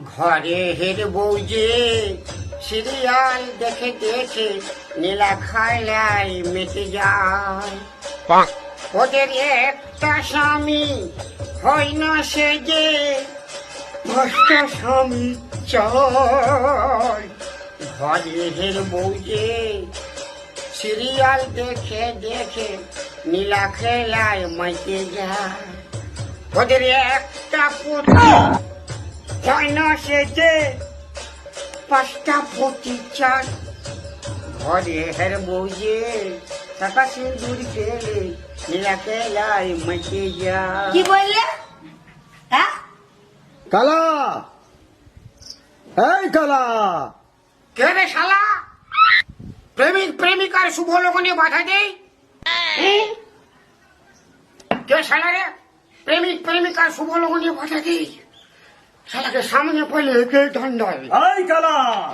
ঘরে হের বউ যে সিরিয়াল দেখে দেখে নীলা খাইলাই মেটে যায়। ওদের একটা স্বামী হয় না সে যে পাঁচটা স্বামী চায়। ঘরে হের বউ যে সিরিয়াল দেখে দেখে নীলা খেলায় মেটে যায়। ওদের একটা পুত্র হয় না সে যে পাঁচটা পতি চায়। ঘরে হের বউ যে টাকা সিঁদুর খেলে নীলা খেলায় মেটে যায়। কি বললে? হ্যাঁ, কালা, এই কালা, কে রে শালা? প্রেমিক প্রেমিকার শুভ লগনে বাধা দেই? কে শালা রে? প্রেমিক প্রেমিকার শুভ লগনে বাধা দেই? শালাকে সামনে পড়লে কে দণ্ড হবে? এই কালা।